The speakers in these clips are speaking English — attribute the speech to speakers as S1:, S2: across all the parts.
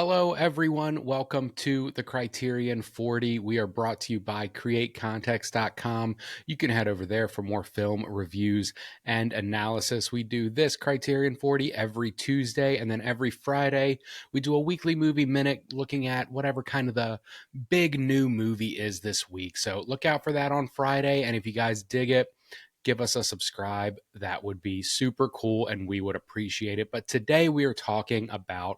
S1: Hello, everyone. Welcome to the Criterion 40. We are brought to you by CreateContext.com. You can head over there for more film reviews and analysis. We do this Criterion 40 every Tuesday, and then every Friday, we do a weekly movie minute looking at whatever kind of the big new movie is this week. So look out for that on Friday. And if you guys dig it, give us a subscribe. That would be super cool, and we would appreciate it. But today we are talking about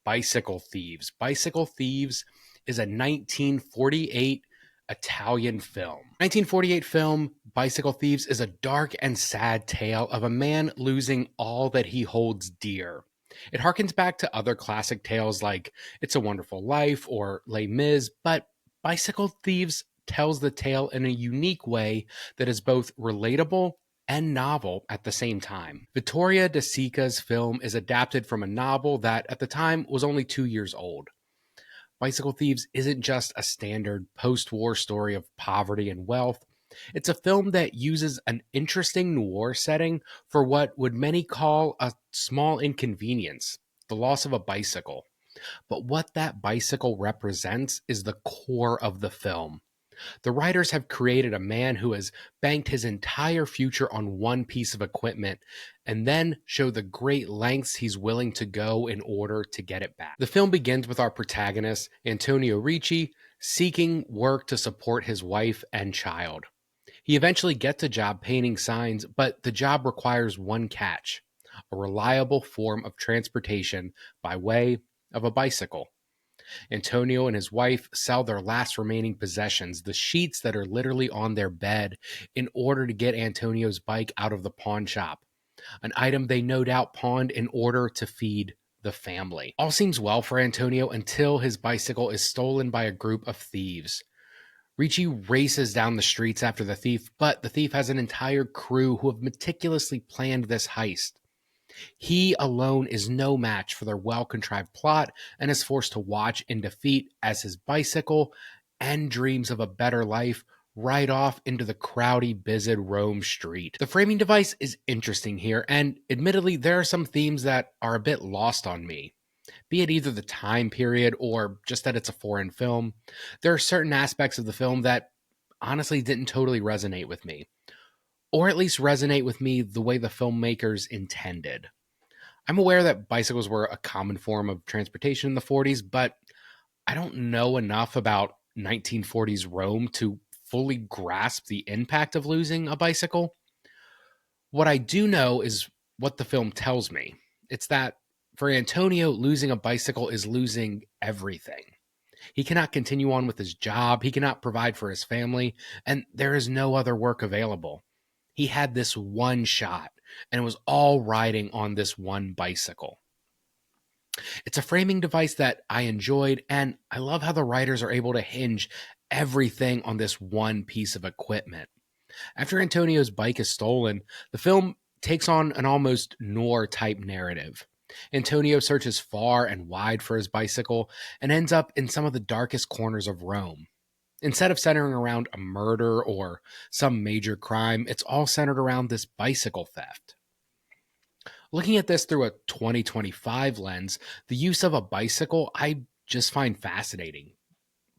S1: Bicycle Thieves. Bicycle Thieves is a 1948 Italian film. 1948 film Bicycle Thieves is a dark and sad tale of a man losing all that he holds dear. It harkens back to other classic tales like It's a Wonderful Life or Les Mis, but Bicycle Thieves tells the tale in a unique way that is both relatable and novel at the same time. Vittorio De Sica's film is adapted from a novel that at the time was only 2 years old. Bicycle Thieves isn't just a standard post-war story of poverty and wealth. It's a film that uses an interesting noir setting for what would many call a small inconvenience, the loss of a bicycle. But what that bicycle represents is the core of the film. The writers have created a man who has banked his entire future on one piece of equipment and then show the great lengths he's willing to go in order to get it back. The film begins with our protagonist, Antonio Ricci, seeking work to support his wife and child. He eventually gets a job painting signs, but the job requires one catch: a reliable form of transportation by way of a bicycle. Antonio and his wife sell their last remaining possessions, the sheets that are literally on their bed, in order to get Antonio's bike out of the pawn shop, an item they no doubt pawned in order to feed the family. All seems well for Antonio until his bicycle is stolen by a group of thieves. Ricci races down the streets after the thief, but the thief has an entire crew who have meticulously planned this heist. He alone is no match for their well-contrived plot and is forced to watch in defeat as his bicycle and dreams of a better life ride off into the crowdy, busy Rome street. The framing device is interesting here, and admittedly, there are some themes that are a bit lost on me. Be it either the time period or just that it's a foreign film, there are certain aspects of the film that honestly didn't totally resonate with me, or at least resonate with me the way the filmmakers intended. I'm aware that bicycles were a common form of transportation in the 40s, but I don't know enough about 1940s Rome to fully grasp the impact of losing a bicycle. What I do know is what the film tells me. It's that for Antonio, losing a bicycle is losing everything. He cannot continue on with his job, he cannot provide for his family, and there is no other work available. He had this one shot, and it was all riding on this one bicycle. It's a framing device that I enjoyed, and I love how the writers are able to hinge everything on this one piece of equipment. After Antonio's bike is stolen, the film takes on an almost noir type narrative. Antonio searches far and wide for his bicycle and ends up in some of the darkest corners of Rome. Instead of centering around a murder or some major crime, it's all centered around this bicycle theft. Looking at this through a 2025 lens, the use of a bicycle I just find fascinating.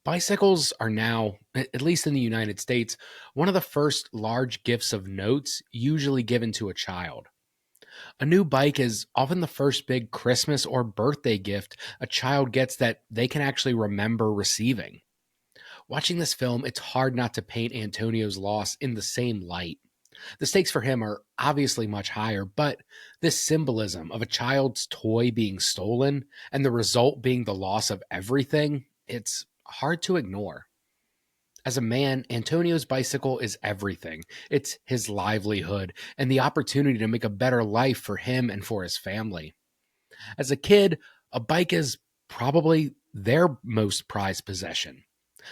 S1: Bicycles are now, at least in the United States, one of the first large gifts of notes usually given to a child. A new bike is often the first big Christmas or birthday gift a child gets that they can actually remember receiving. Watching this film, it's hard not to paint Antonio's loss in the same light. The stakes for him are obviously much higher, but this symbolism of a child's toy being stolen and the result being the loss of everything, it's hard to ignore. As a man, Antonio's bicycle is everything. It's his livelihood and the opportunity to make a better life for him and for his family. As a kid, a bike is probably their most prized possession,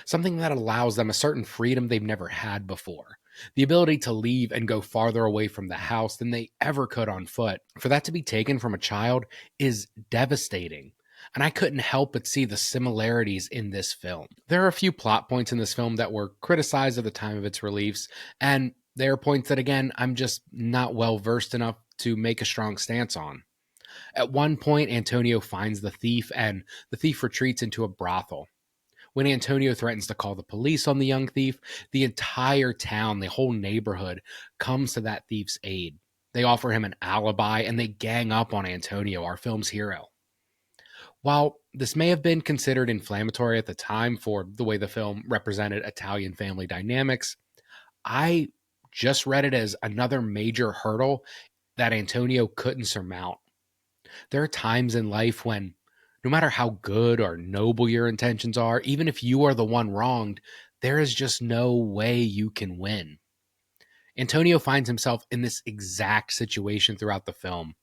S1: something that allows them a certain freedom they've never had before. The ability to leave and go farther away from the house than they ever could on foot. For that to be taken from a child is devastating. And I couldn't help but see the similarities in this film. There are a few plot points in this film that were criticized at the time of its release, and there are points that, again, I'm just not well versed enough to make a strong stance on. At one point, Antonio finds the thief, and the thief retreats into a brothel. When Antonio threatens to call the police on the young thief, the entire town, the whole neighborhood, comes to that thief's aid. They offer him an alibi and they gang up on Antonio, our film's hero. While this may have been considered inflammatory at the time for the way the film represented Italian family dynamics, I just read it as another major hurdle that Antonio couldn't surmount. There are times in life when, no matter how good or noble your intentions are, even if you are the one wronged, there is just no way you can win. Antonio finds himself in this exact situation throughout the film.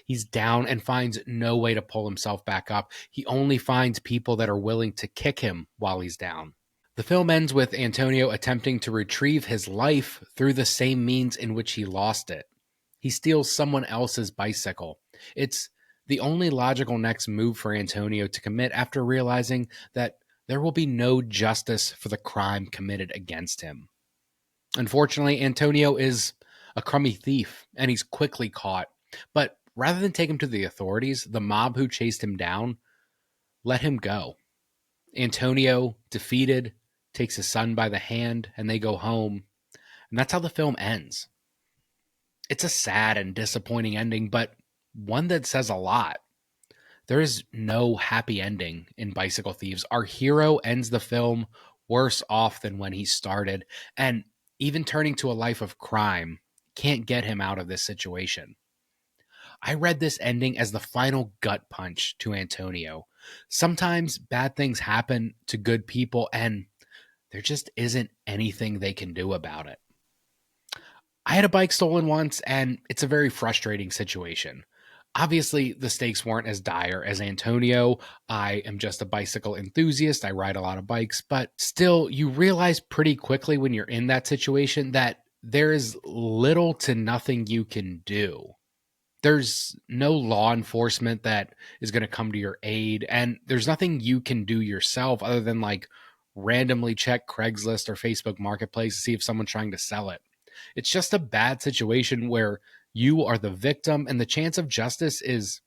S1: He's down and finds no way to pull himself back up. He only finds people that are willing to kick him while he's down. The film ends with Antonio attempting to retrieve his life through the same means in which he lost it. He steals someone else's bicycle. It's the only logical next move for Antonio to commit after realizing that there will be no justice for the crime committed against him. Unfortunately, Antonio is a crummy thief, and he's quickly caught. But rather than take him to the authorities, the mob who chased him down let him go. Antonio, defeated, takes his son by the hand, and they go home. And that's how the film ends. It's a sad and disappointing ending, but one that says a lot. There is no happy ending in Bicycle Thieves. Our hero ends the film worse off than when he started, and even turning to a life of crime can't get him out of this situation. I read this ending as the final gut punch to Antonio. Sometimes bad things happen to good people, and there just isn't anything they can do about it. I had a bike stolen once, and it's a very frustrating situation. Obviously, the stakes weren't as dire as Antonio. I am just a bicycle enthusiast. I ride a lot of bikes, but still, you realize pretty quickly when you're in that situation that there is little to nothing you can do. There's no law enforcement that is going to come to your aid, and there's nothing you can do yourself other than like randomly check Craigslist or Facebook Marketplace to see if someone's trying to sell it. It's just a bad situation where you are the victim and the chance of justice is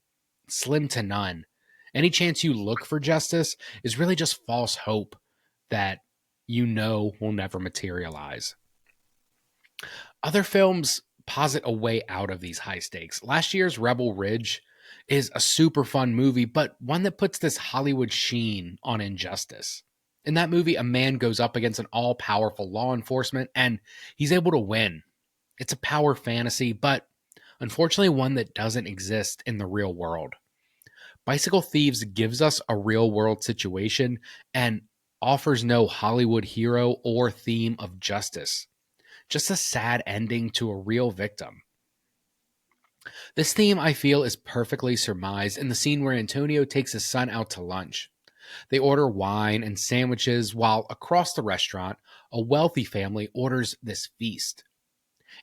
S1: slim to none. Any chance you look for justice is really just false hope that you know will never materialize. Other films posit a way out of these high stakes. Last year's Rebel Ridge is a super fun movie, but one that puts this Hollywood sheen on injustice. In that movie, a man goes up against an all-powerful law enforcement, and he's able to win. It's a power fantasy, but unfortunately one that doesn't exist in the real world. Bicycle Thieves gives us a real-world situation and offers no Hollywood hero or theme of justice. Just a sad ending to a real victim. This theme, I feel, is perfectly surmised in the scene where Antonio takes his son out to lunch. They order wine and sandwiches while across the restaurant, a wealthy family orders this feast.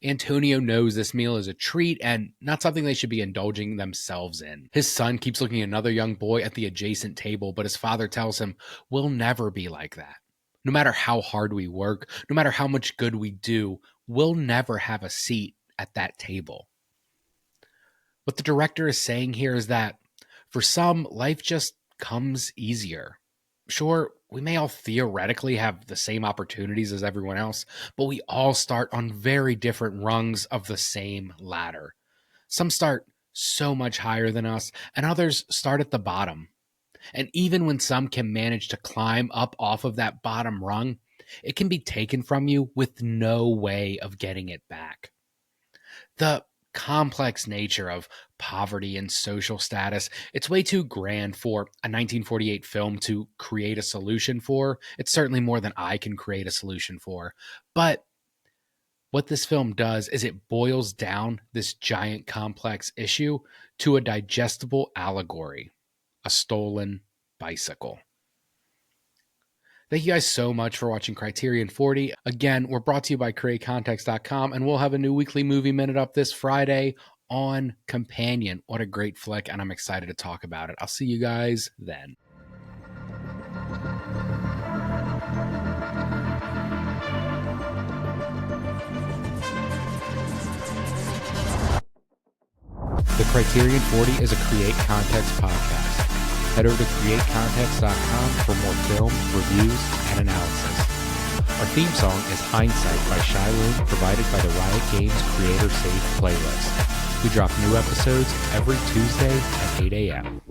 S1: Antonio knows this meal is a treat and not something they should be indulging themselves in. His son keeps looking at another young boy at the adjacent table, but his father tells him, "We'll never be like that. No matter how hard we work, no matter how much good we do, we'll never have a seat at that table." What the director is saying here is that for some, life just comes easier. Sure, we may all theoretically have the same opportunities as everyone else, but we all start on very different rungs of the same ladder. Some start so much higher than us, and others start at the bottom. And even when some can manage to climb up off of that bottom rung, it can be taken from you with no way of getting it back. The complex nature of poverty and social status, it's way too grand for a 1948 film to create a solution for. It's certainly more than I can create a solution for. But what this film does is it boils down this giant complex issue to a digestible allegory: a stolen bicycle. Thank you guys so much for watching Criterion 40. Again, we're brought to you by CreateContext.com, and we'll have a new weekly movie minute up this Friday on Companion. What a great flick, and I'm excited to talk about it. I'll see you guys then. The Criterion 40 is a Create Context podcast. Head over to createcontext.com for more film, reviews, and analysis. Our theme song is Hindsight by Shiloh, provided by the Riot Games Creator Safe playlist. We drop new episodes every Tuesday at 8 a.m.